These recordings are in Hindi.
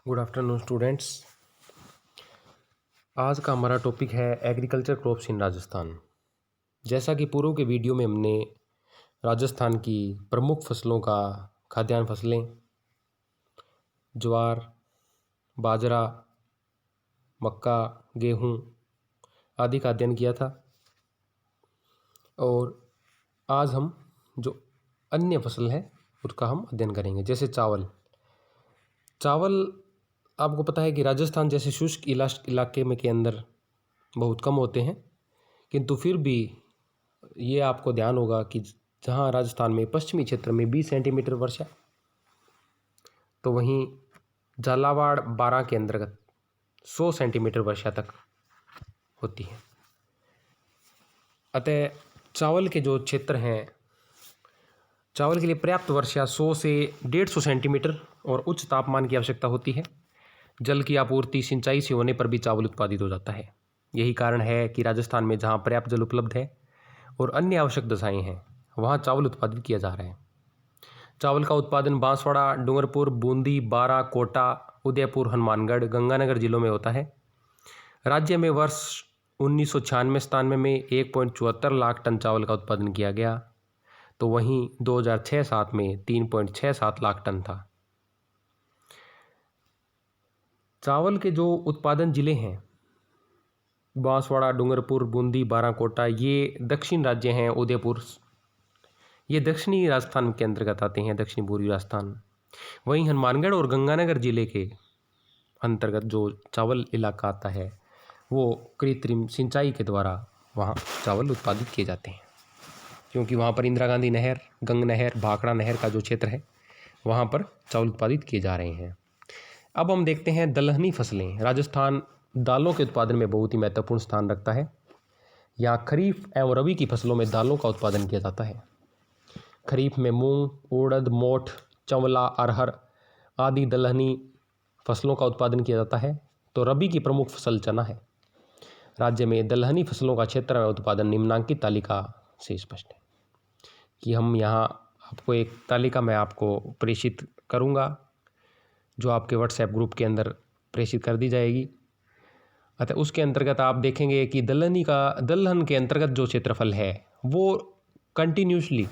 Good afternoon students. आज का हमारा टॉपिक है एग्रीकल्चर क्रॉप्स इन राजस्थान। जैसा कि पूर्व के वीडियो में हमने राजस्थान की प्रमुख फसलों का खाद्यान्न फसलें ज्वार, बाजरा, मक्का, गेहूं आदि का अध्ययन किया था, और आज हम जो अन्य फसल है उसका हम अध्ययन करेंगे। जैसे चावल आपको पता है कि राजस्थान जैसे शुष्क इलाके में के अंदर बहुत कम होते हैं, किंतु फिर भी ये आपको ध्यान होगा कि जहाँ राजस्थान में पश्चिमी क्षेत्र में 20 सेंटीमीटर वर्षा, तो वहीं झालावाड़ बारां के अंतर्गत 100 सेंटीमीटर वर्षा तक होती है। अतः चावल के जो क्षेत्र हैं, चावल के लिए पर्याप्त वर्षा 100 से 150 सेंटीमीटर और उच्च तापमान की आवश्यकता होती है। जल की आपूर्ति सिंचाई से होने पर भी चावल उत्पादित हो जाता है। यही कारण है कि राजस्थान में जहाँ पर्याप्त जल उपलब्ध है और अन्य आवश्यक दशाएं हैं, वहाँ चावल उत्पादित किया जा रहा है। चावल का उत्पादन बांसवाड़ा, डूंगरपुर, बूंदी, बारां, कोटा, उदयपुर, हनुमानगढ़, गंगानगर जिलों में होता है। राज्य में वर्ष 1996-97 में 1.74 लाख टन चावल का उत्पादन किया गया, तो वहीं 2006-07 में 3.67 लाख टन था। चावल के जो उत्पादन जिले हैं बांसवाड़ा, डूंगरपुर, बूंदी, बारां, कोटा, ये दक्षिण राज्य हैं। उदयपुर ये दक्षिणी राजस्थान के अंतर्गत आते हैं, दक्षिणी पूर्वी राजस्थान। वहीं हनुमानगढ़ और गंगानगर जिले के अंतर्गत जो चावल इलाका आता है वो कृत्रिम सिंचाई के द्वारा वहाँ चावल उत्पादित किए जाते हैं, क्योंकि वहाँ पर इंदिरा गांधी नहर, गंग नहर, भाखड़ा नहर का जो क्षेत्र है वहाँ पर चावल उत्पादित किए जा रहे हैं। अब हम देखते हैं दलहनी फसलें। राजस्थान दालों के उत्पादन में बहुत ही महत्वपूर्ण स्थान रखता है। यहाँ खरीफ एवं रबी की फसलों में दालों का उत्पादन किया जाता है। खरीफ में मूंग, उड़द, मोठ, चंवला, अरहर आदि दलहनी फसलों का उत्पादन किया जाता है, तो रबी की प्रमुख फसल चना है। राज्य में दलहनी फसलों का क्षेत्र में उत्पादन निम्नांकित तालिका से स्पष्ट है। कि हम यहाँ आपको एक तालिका मैं आपको प्रेषित करूँगा, जो आपके व्हाट्सएप ग्रुप के अंदर प्रेषित कर दी जाएगी। अतः उसके अंतर्गत आप देखेंगे कि दलहन के अंतर्गत जो क्षेत्रफल है वो कंटिन्यूसली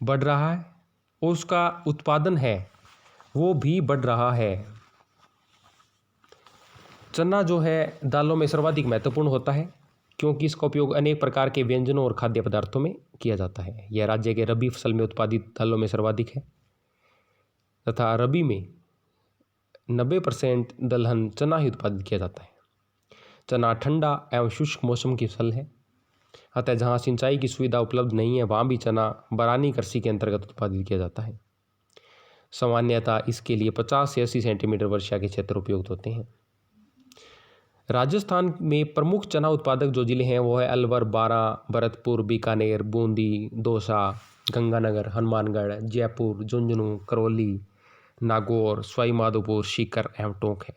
बढ़ रहा है, और उसका उत्पादन है वो भी बढ़ रहा है। चना जो है दालों में सर्वाधिक महत्वपूर्ण होता है, क्योंकि इसका उपयोग अनेक प्रकार के व्यंजनों और खाद्य पदार्थों में किया जाता है। यह राज्य के रबी फसल में उत्पादित दालों में सर्वाधिक है, तथा रबी में 90% दलहन चना ही उत्पादित किया जाता है। चना ठंडा एवं शुष्क मौसम की फसल है, अतः जहाँ सिंचाई की सुविधा उपलब्ध नहीं है वहाँ भी चना बरानी कृषि के अंतर्गत उत्पादित किया जाता है। सामान्यतः इसके लिए 50 से 80 सेंटीमीटर वर्षा के क्षेत्र उपयुक्त होते हैं। राजस्थान में प्रमुख चना उत्पादक जो जिले हैं वो है अलवर, बारां, भरतपुर, बीकानेर, बूंदी, दौसा, गंगानगर, हनुमानगढ़, जयपुर, झुंझुनू, करौली, नागौर, सवाई माधोपुर, सीकर एवं टोंक है।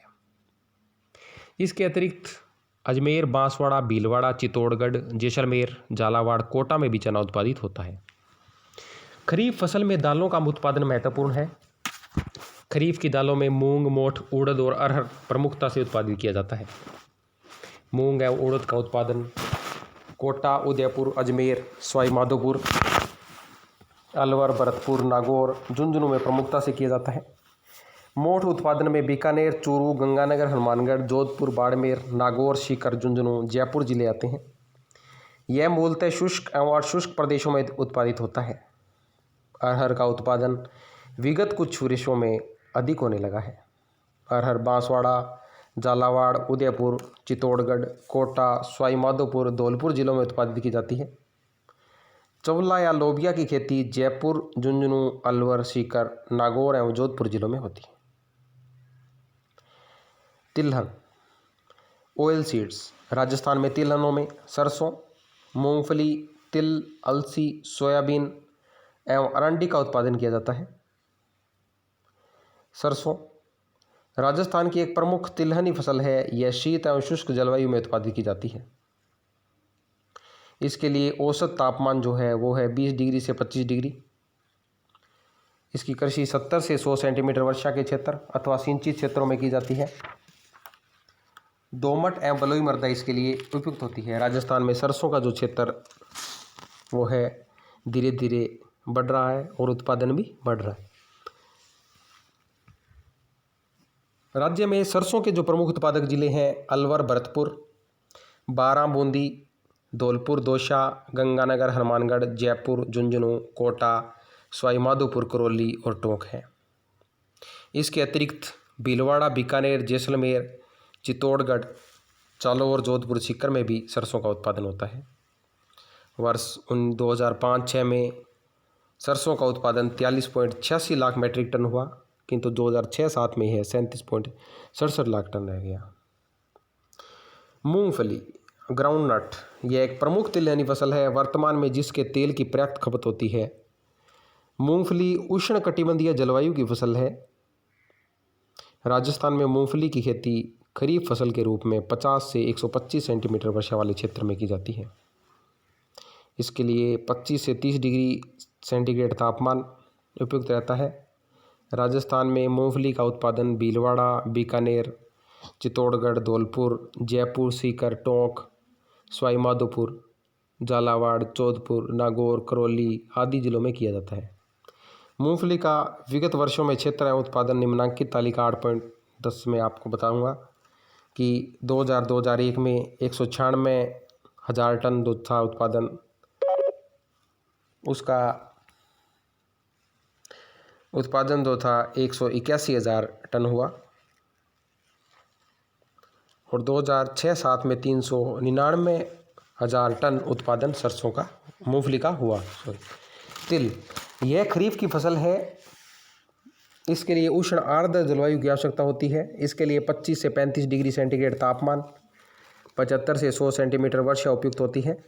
इसके अतिरिक्त अजमेर, बांसवाड़ा, भीलवाड़ा, चित्तौड़गढ़, जैसलमेर, झालावाड़, कोटा में भी चना उत्पादित होता है। खरीफ फसल में दालों का उत्पादन महत्वपूर्ण है। खरीफ की दालों में मूंग, मोठ, उड़द और अरहर प्रमुखता से उत्पादित किया जाता है। मूंग एवं उड़द का उत्पादन कोटा, उदयपुर, अजमेर, सवाई माधोपुर, अलवर, भरतपुर, नागौर, झुंझुनू में प्रमुखता से किया जाता है। मोठ उत्पादन में बीकानेर, चूरू, गंगानगर, हनुमानगढ़, जोधपुर, बाड़मेर, नागौर, सीकर, झुंझुनू, जयपुर जिले आते हैं। यह मूलतः शुष्क एवं अशुष्क प्रदेशों में उत्पादित होता है। अरहर का उत्पादन विगत कुछ वर्षों में अधिक होने लगा है। अरहर बांसवाड़ा, झालावाड़, उदयपुर, चित्तौड़गढ़, कोटा, सवाई माधोपुर, धौलपुर जिलों में उत्पादित की जाती है। चवला या लोबिया की खेती जयपुर, झुंझुनू, अलवर, सीकर, नागौर एवं जोधपुर जिलों में होती है। तिलहन ऑयल सीड्स। राजस्थान में तिलहनों में सरसों, मूंगफली, तिल, अलसी, सोयाबीन एवं अरंडी का उत्पादन किया जाता है। सरसों राजस्थान की एक प्रमुख तिलहनी फसल है। यह शीत एवं शुष्क जलवायु में उत्पादित की जाती है। इसके लिए औसत तापमान जो है वो है 20 डिग्री से 25 डिग्री। इसकी कृषि 70 से 100 सेंटीमीटर वर्षा के क्षेत्र अथवा सिंचित क्षेत्रों में की जाती है। दोमट एवं बलुई मृदा इसके लिए उपयुक्त होती है। राजस्थान में सरसों का जो क्षेत्र वो है धीरे धीरे बढ़ रहा है और उत्पादन भी बढ़ रहा है। राज्य में सरसों के जो प्रमुख उत्पादक जिले हैं अलवर, भरतपुर, बारां, बूंदी, धौलपुर, दौसा, गंगानगर, हनुमानगढ़, जयपुर, झुंझुनू, कोटा, सवाई माधोपुर, करौली और टोंक है। इसके अतिरिक्त भीलवाड़ा, बीकानेर, जैसलमेर, चित्तौड़गढ़, जालौर, जोधपुर, सीकर में भी सरसों का उत्पादन होता है। वर्ष 2005-06 में सरसों का उत्पादन 43.86 लाख मीट्रिक टन हुआ, किंतु 2006-07 में यह 37.67 लाख टन रह गया। मूंगफली, ग्राउंडनट, यह एक प्रमुख तिलहनी फसल है वर्तमान में जिसके तेल की पर्याप्त खपत होती है। मूंगफली उष्णकटिबंधीय जलवायु की फसल है। राजस्थान में मूंगफली की खेती खरीफ फसल के रूप में 50 से 125 सेंटीमीटर वर्षा वाले क्षेत्र में की जाती है। इसके लिए 25 से 30 डिग्री सेंटीग्रेड तापमान उपयुक्त रहता है। राजस्थान में मूंगफली का उत्पादन भीलवाड़ा, बीकानेर, चित्तौड़गढ़, धौलपुर, जयपुर, सीकर, टोंक, सवाई माधोपुर, झालावाड़, जोधपुर, नागौर, करौली आदि जिलों में किया जाता है। मूंगफली का विगत वर्षों में क्षेत्र एवं उत्पादन निम्नांकित तालिका 8.10 में आपको बताऊंगा कि 2000-2001 में 196,000 टन दूध था उत्पादन, उसका उत्पादन जो था 181,000 टन हुआ और 2006-07 में 399,000 टन उत्पादन सरसों का मूंगफली का हुआ। तिल, यह खरीफ की फसल है। इसके लिए उष्ण आर्द्र जलवायु की आवश्यकता होती है। इसके लिए 25 से 35 डिग्री सेंटीग्रेड तापमान, 75 से 100 सेंटीमीटर वर्षा उपयुक्त होती है।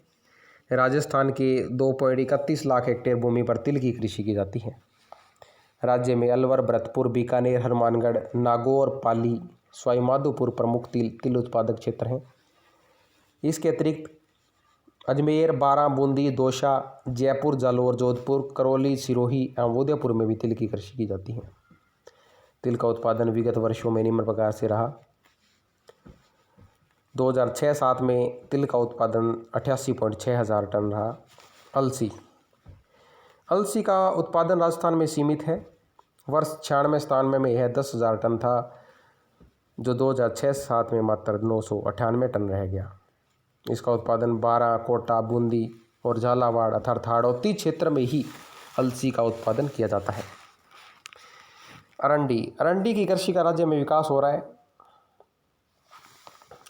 राजस्थान के 2.31 लाख हेक्टेयर भूमि पर तिल की कृषि की जाती है। राज्य में अलवर, भरतपुर, बीकानेर, हनुमानगढ़, नागौर, पाली, सवाई माधोपुर प्रमुख तिल उत्पादक क्षेत्र हैं। इसके अतिरिक्त अजमेर, बारां, बूंदी, दौसा, जयपुर, जालौर, जोधपुर, करौली, सिरोही एवं उदयपुर में भी तिल की कृषि की जाती है। तिल का उत्पादन विगत वर्षों में निम्न प्रकार से रहा। 2006-07 में तिल का उत्पादन 88.6 हज़ार टन रहा। अलसी का उत्पादन राजस्थान में सीमित है। वर्ष 96-97 में यह 10,000 टन था, जो 2006-07 में मात्र 998 टन रह गया। इसका उत्पादन बारां, कोटा, बूंदी और झालावाड़ अर्थात हाड़ौती क्षेत्र में ही अलसी का उत्पादन किया जाता है। अरंडी की कृषि का राज्य में विकास हो रहा है।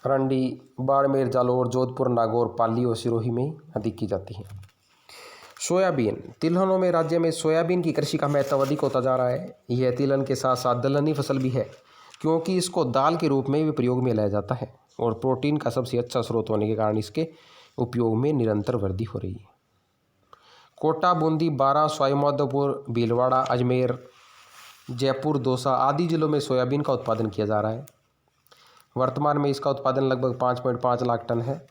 अरंडी बाड़मेर, जालौर, जोधपुर, नागौर, पाली और सिरोही में अधिक की जाती है। सोयाबीन, तिलहनों में राज्य में सोयाबीन की कृषि का महत्व अधिक होता जा रहा है। यह तिलहन के साथ साथ दलहनी फसल भी है, क्योंकि इसको दाल के रूप में भी प्रयोग में लाया जाता है और प्रोटीन का सबसे अच्छा स्रोत होने के कारण इसके उपयोग में निरंतर वृद्धि हो रही है। कोटा, बूंदी, बारां, सवाई माधोपुर, भीलवाड़ा, अजमेर, जयपुर, दौसा आदि जिलों में सोयाबीन का उत्पादन किया जा रहा है। वर्तमान में इसका उत्पादन लगभग 5.5 लाख टन है।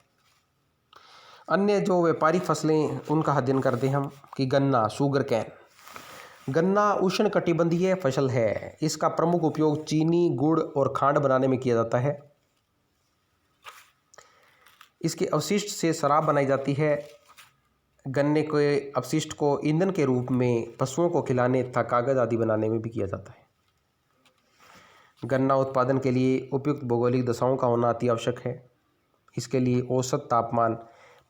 अन्य जो व्यापारिक फसलें उनका अध्ययन करते हैं हम कि गन्ना, शुगर कैन। गन्ना उष्णकटिबंधीय फसल है। इसका प्रमुख उपयोग चीनी, गुड़ और खांड बनाने में किया जाता है। इसके अवशिष्ट से शराब बनाई जाती है। गन्ने के अपशिष्ट को ईंधन के रूप में पशुओं को खिलाने तथा कागज आदि बनाने में भी किया जाता है। गन्ना उत्पादन के लिए उपयुक्त भौगोलिक दशाओं का होना अति आवश्यक है। इसके लिए औसत तापमान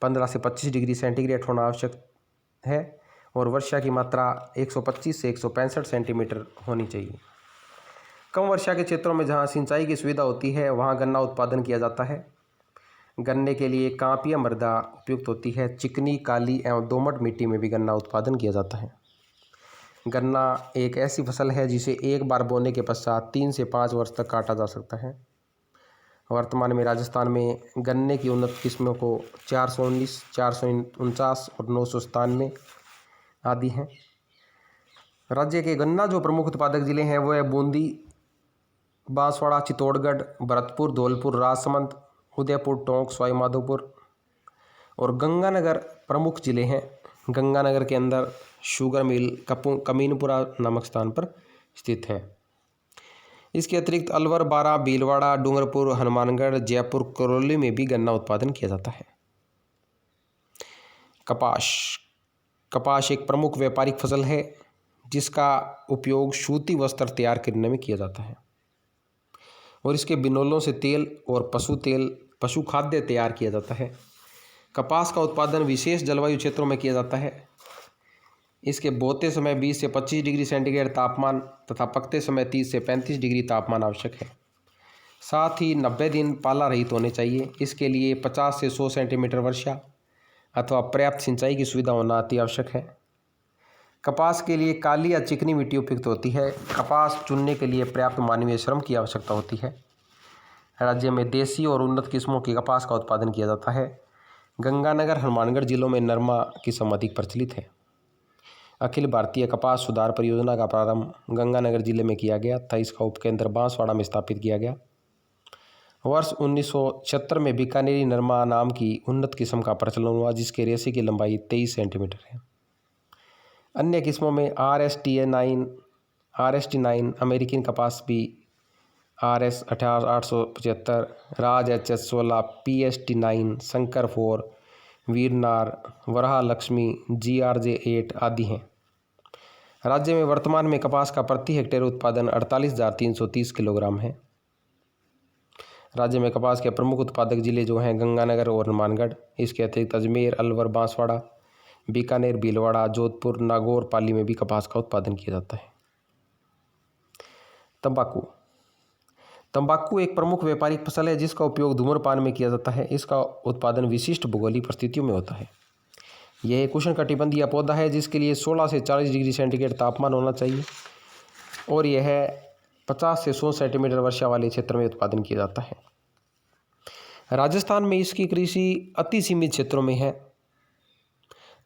15 से 25 डिग्री सेंटीग्रेड होना आवश्यक है और वर्षा की मात्रा 125 से 165 सेंटीमीटर होनी चाहिए। कम वर्षा के क्षेत्रों में जहां सिंचाई की सुविधा होती है वहां गन्ना उत्पादन किया जाता है। गन्ने के लिए कांपीय मृदा उपयुक्त होती है। चिकनी, काली एवं दोमट मिट्टी में भी गन्ना उत्पादन किया जाता है। गन्ना एक ऐसी फसल है जिसे एक बार बोने के पश्चात 3 से 5 वर्ष तक काटा जा सकता है। वर्तमान में राजस्थान में गन्ने की उन्नत किस्मों को 419, 449 और 997 आदि हैं। राज्य के गन्ना जो प्रमुख उत्पादक जिले हैं वो है बूंदी, बांसवाड़ा, चित्तौड़गढ़, भरतपुर, धौलपुर, राजसमंद, उदयपुर, टोंक, सवाई माधोपुर और गंगानगर प्रमुख जिले हैं। गंगानगर के अंदर शुगर मिल कमीनपुरा नामक स्थान पर स्थित है। इसके अतिरिक्त अलवर, बारा, भीलवाड़ा, डूंगरपुर, हनुमानगढ़, जयपुर, करौली में भी गन्ना उत्पादन किया जाता है। कपास एक प्रमुख व्यापारिक फसल है जिसका उपयोग सूती वस्त्र तैयार करने में किया जाता है और इसके बिनोलों से तेल और पशु खाद्य तैयार किया जाता है। कपास का उत्पादन विशेष जलवायु क्षेत्रों में किया जाता है। इसके बोते समय 20 से 25 डिग्री सेंटीग्रेड तापमान तथा पकते समय 30 से 35 डिग्री तापमान आवश्यक है। साथ ही 90 दिन पाला रहित होने चाहिए। इसके लिए 50 से 100 सेंटीमीटर वर्षा अथवा पर्याप्त सिंचाई की सुविधा होना अति आवश्यक है। कपास के लिए काली या चिकनी मिट्टी उपयुक्त होती है। कपास चुनने के लिए पर्याप्त मानवीय श्रम की आवश्यकता होती है। राज्य में देसी और उन्नत किस्मों की कपास का उत्पादन किया जाता है। गंगानगर, हनुमानगढ़ जिलों में नरमा किस्म अधिक प्रचलित है। अखिल भारतीय कपास सुधार परियोजना का प्रारंभ गंगानगर जिले में किया गया तथा इसका उपकेंद्र बांसवाड़ा में स्थापित किया गया। वर्ष 1976 में बीकानेरी नरमा नाम की उन्नत किस्म का प्रचलन हुआ जिसके रेशे की लंबाई 23 सेंटीमीटर है। अन्य किस्मों में RST9 अमेरिकन कपास बी, RS 875, Raj HS16, PST9, Shankar 4, वीरनार, वराह लक्ष्मी, GRJ8 आदि हैं। राज्य में वर्तमान में कपास का प्रति हेक्टेयर उत्पादन 48,330 किलोग्राम है। राज्य में कपास के प्रमुख उत्पादक जिले जो हैं गंगानगर और हनुमानगढ़। इसके अतिरिक्त अजमेर, अलवर, बांसवाड़ा, बीकानेर, भीलवाड़ा, जोधपुर, नागौर, पाली में भी कपास का उत्पादन किया जाता है। तंबाकू एक प्रमुख व्यापारिक फसल है जिसका उपयोग धूम्रपान में किया जाता है। इसका उत्पादन विशिष्ट भौगोलिक परिस्थितियों में होता है। यह एक उष्णकटिबंधीय पौधा है जिसके लिए 16 से 40 डिग्री सेंटीग्रेड तापमान होना चाहिए और यह 50 से 100 सेंटीमीटर वर्षा वाले क्षेत्र में उत्पादन किया जाता है। राजस्थान में इसकी कृषि अति सीमित क्षेत्रों में है।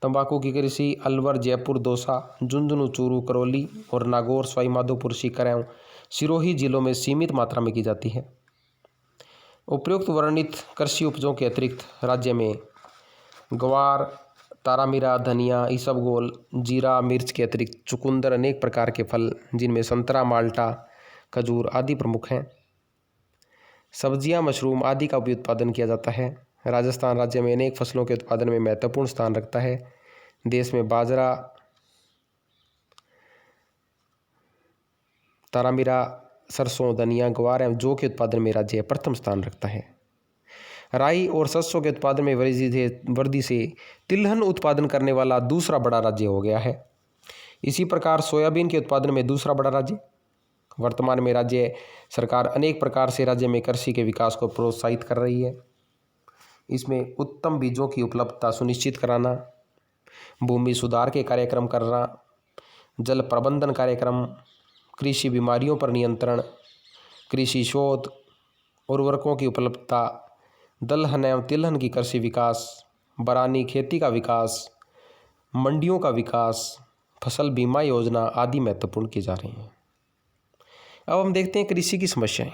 तंबाकू की कृषि अलवर, जयपुर, दौसा, झुंझुनू, चूरू, करौली और नागौर, सवाईमाधोपुर, सीकर एवं सिरोही जिलों में सीमित मात्रा में की जाती है। उपयुक्त वर्णित कृषि उपजों के अतिरिक्त राज्य में ग्वार, तारामीरा, धनिया, इसबगोल, जीरा, मिर्च के अतिरिक्त चुकंदर, अनेक प्रकार के फल जिनमें संतरा, माल्टा, खजूर आदि प्रमुख हैं। सब्जियां, मशरूम आदि का भी उत्पादन किया जाता है। राजस्थान राज्य में अनेक फसलों के उत्पादन में महत्वपूर्ण स्थान रखता है। देश में बाजरा, तारामीरा, सरसों, धनिया, ग्वार एवं जौ के उत्पादन में राज्य प्रथम स्थान रखता है। राई और सरसों के उत्पादन में वृद्धि से तिलहन उत्पादन करने वाला दूसरा बड़ा राज्य हो गया है। इसी प्रकार सोयाबीन के उत्पादन में दूसरा बड़ा राज्य। वर्तमान में राज्य सरकार अनेक प्रकार से राज्य में कृषि के विकास को प्रोत्साहित कर रही है। इसमें उत्तम बीजों की उपलब्धता सुनिश्चित कराना, भूमि सुधार के कार्यक्रम करना, जल प्रबंधन कार्यक्रम, कृषि बीमारियों पर नियंत्रण, कृषि शोध, उर्वरकों की उपलब्धता, दलहन एवं तिलहन की कृषि विकास, बरानी खेती का विकास, मंडियों का विकास, फसल बीमा योजना आदि महत्वपूर्ण की जा रही हैं। अब हम देखते हैं कृषि की समस्याएं।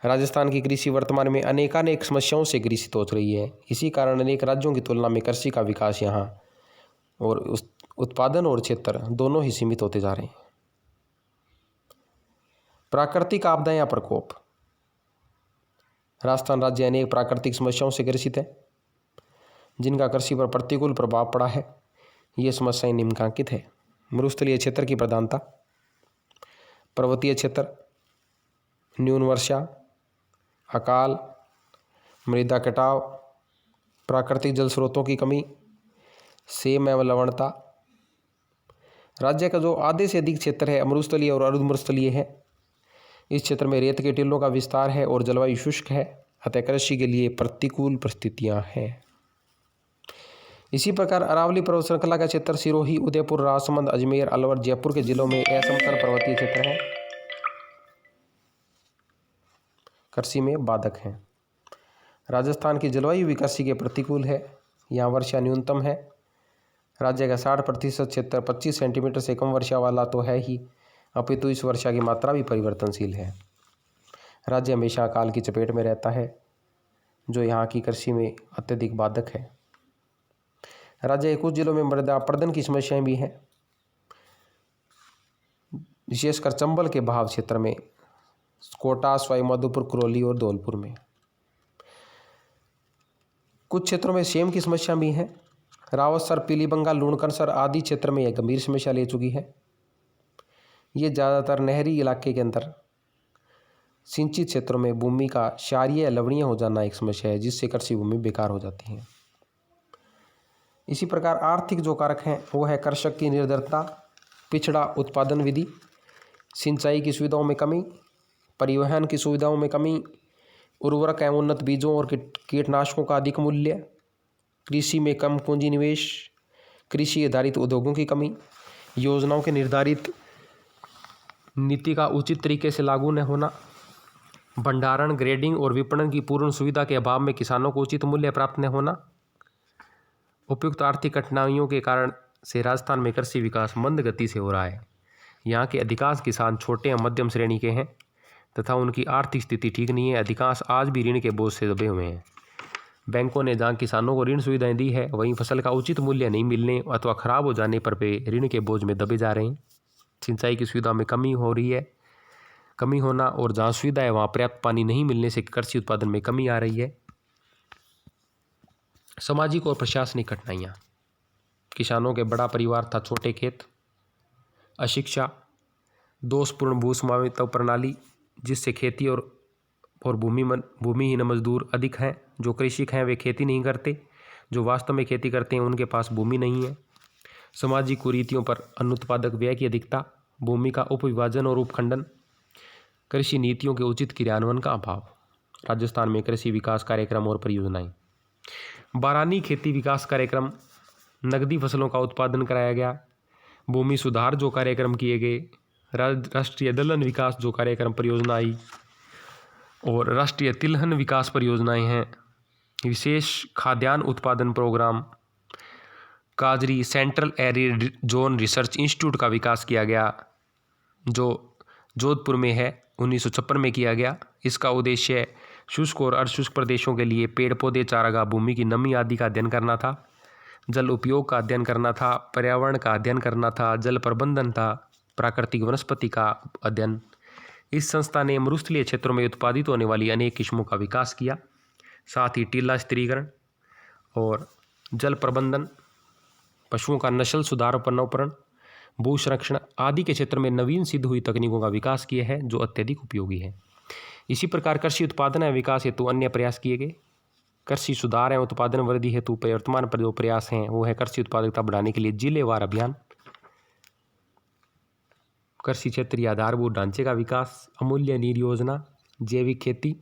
राजस्थान की कृषि वर्तमान में अनेकानेक समस्याओं से ग्रसित हो रही है। इसी कारण अनेक राज्यों की तुलना में कृषि का विकास यहाँ और उत्पादन और क्षेत्र दोनों ही सीमित होते जा रहे हैं। प्राकृतिक आपदाएं या प्रकोप। राजस्थान राज्य अनेक प्राकृतिक समस्याओं से ग्रसित है जिनका कृषि पर प्रतिकूल प्रभाव पड़ा है। ये समस्याएं निम्नलिखित है। मरुस्थलीय क्षेत्र की प्रधानता, पर्वतीय क्षेत्र, न्यून वर्षा, अकाल, मृदा कटाव, प्राकृतिक जल स्रोतों की कमी, सेम एवं लवणता। राज्य का जो आधे से अधिक क्षेत्र है मरुस्थलीय और अर्धमरुस्थलीय है। इस क्षेत्र में रेत के टीलों का विस्तार है और जलवायु शुष्क है, अतः कृषि के लिए प्रतिकूल परिस्थितियां हैं। इसी प्रकार अरावली पर्वत श्रृंखला का क्षेत्र सिरोही, उदयपुर, राजसमंद, अजमेर, अलवर, जयपुर के जिलों में असमतल पर्वतीय क्षेत्र है, कृषि में बाधक हैं। राजस्थान की जलवायु भी कृषि के प्रतिकूल है। यहाँ वर्षा न्यूनतम है। राज्य का 60% क्षेत्र 25 सेंटीमीटर से कम वर्षा वाला तो है ही, अपितु इस वर्षा की मात्रा भी परिवर्तनशील है। राज्य हमेशा अकाल की चपेट में रहता है जो यहाँ की कृषि में अत्यधिक बाधक है। राज्य के कुछ जिलों में मृदा अपरदन की समस्याएं भी हैं, विशेषकर चंबल के बहाव क्षेत्र में, कोटा, सवाई माधोपुर, करौली और धौलपुर में। कुछ क्षेत्रों में सेम की समस्या भी है। रावतसर, पीली बंगाल, लूणकरसर आदि क्षेत्र में यह गंभीर समस्या ले चुकी है। ये ज़्यादातर नहरी इलाके के अंदर सिंचित क्षेत्रों में भूमि का क्षारीय या लवणीय हो जाना एक समस्या है, जिससे कृषि भूमि बेकार हो जाती है। इसी प्रकार आर्थिक जो कारक हैं वो है कृषक की निर्धरता, पिछड़ा उत्पादन विधि, सिंचाई की सुविधाओं में कमी, परिवहन की सुविधाओं में कमी, उर्वरक एवं उन्नत बीजों और कीटनाशकों का अधिक मूल्य, कृषि में कम पूंजी निवेश, कृषि आधारित उद्योगों की कमी, योजनाओं के निर्धारित नीति का उचित तरीके से लागू न होना, भंडारण, ग्रेडिंग और विपणन की पूर्ण सुविधा के अभाव में किसानों को उचित मूल्य प्राप्त न होना। उपयुक्त आर्थिक कठिनाइयों के कारण से राजस्थान में कृषि विकास मंद गति से हो रहा है। यहाँ के अधिकांश किसान छोटे एवं मध्यम श्रेणी के हैं तथा उनकी आर्थिक स्थिति ठीक नहीं है। अधिकांश आज भी ऋण के बोझ से दबे हुए हैं। बैंकों ने जहाँ किसानों को ऋण सुविधाएं दी है, वहीं फसल का उचित मूल्य नहीं मिलने अथवा खराब हो जाने पर वे ऋण के बोझ में दबे जा रहे हैं। सिंचाई की सुविधा में कमी हो रही है, कमी होना और जहाँ सुविधा है वहाँ पर्याप्त पानी नहीं मिलने से कृषि उत्पादन में कमी आ रही है। सामाजिक और प्रशासनिक कठिनाइयाँ, किसानों के बड़ा परिवार था, छोटे खेत, अशिक्षा, दोषपूर्ण भूस्वामित्व प्रणाली जिससे खेती और भूमिहीन मजदूर अधिक हैं। जो कृषक हैं वे खेती नहीं करते, जो वास्तव में खेती करते हैं उनके पास भूमि नहीं है। सामाजिक कुरीतियों पर अनुत्पादक व्यय की अधिकता, भूमि का उपविभाजन और उपखंडन, कृषि नीतियों के उचित क्रियान्वयन का अभाव। राजस्थान में कृषि विकास कार्यक्रम और परियोजनाएं, बारानी खेती विकास कार्यक्रम, नकदी फसलों का उत्पादन कराया गया, भूमि सुधार जो कार्यक्रम किए गए, राष्ट्रीय दलहन विकास जो कार्यक्रम परियोजना आई और राष्ट्रीय तिलहन विकास परियोजनाएं हैं, विशेष खाद्यान्न उत्पादन प्रोग्राम, काजरी central arid zone research institute का विकास किया गया जो जोधपुर में है, 1956 में किया गया। इसका उद्देश्य शुष्क और अर्धशुष्क प्रदेशों के लिए पेड़ पौधे, चारागाह, भूमि की नमी आदि का अध्ययन करना था, जल उपयोग का अध्ययन करना था, पर्यावरण का अध्ययन करना था, जल प्रबंधन था, प्राकृतिक वनस्पति का अध्ययन। इस संस्था ने मरुस्थलीय क्षेत्रों में उत्पादित होने वाली अनेक किस्मों का विकास किया, साथ ही टीला स्थिरीकरण और जल प्रबंधन, पशुओं का नस्ल सुधार और नवकरण, भू संरक्षण आदि के क्षेत्र में नवीन सिद्ध हुई तकनीकों का विकास किया है जो अत्यधिक उपयोगी है। इसी प्रकार कृषि उत्पादन एवं विकास हेतु अन्य प्रयास किए गए। कृषि सुधार एवं उत्पादन वृद्धि हेतु वर्तमान पर जो प्रयास हैं वो है कृषि उत्पादकता बढ़ाने के लिए जिलेवार अभियान, कृषि क्षेत्रीय आधारभूत ढांचे का विकास, अमूल्य नीर योजना, जैविक खेती,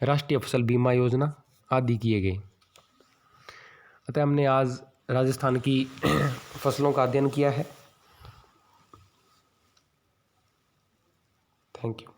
राष्ट्रीय फसल बीमा योजना आदि किए गए। अतः हमने आज राजस्थान की फसलों का अध्ययन किया है। Thank you.